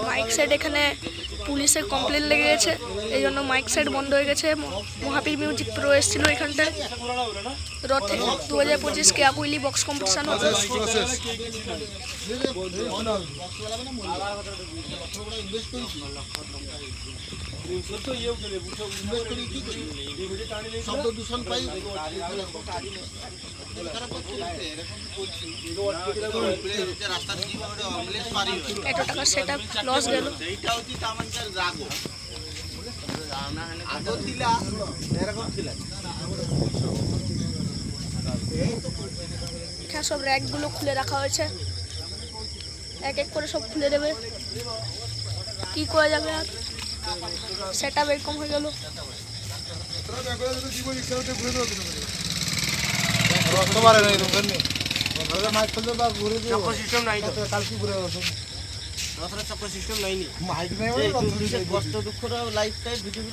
Mic set এখানে পুলিশের complain লেগে গেছে, এই জন্য মাইক সেট বন্ধ হয়ে গেছে। মহাবীর মিউজিক প্রো এসেছিল এখানটায় রথে 2025 কেয়াকুইলি বক্স কম্পিটিশন হতো। এত টাকা সেট আপ লস গেল। এখানে সব র্যাকগুলো খুলে রাখা হয়েছে, এক এক করে সব খুলে দেবে। কি করা যাবে আর, সেট আপ এরকম হয়ে গেল। কষ্ট দুঃখটা লাইফ টাইম ভিডিও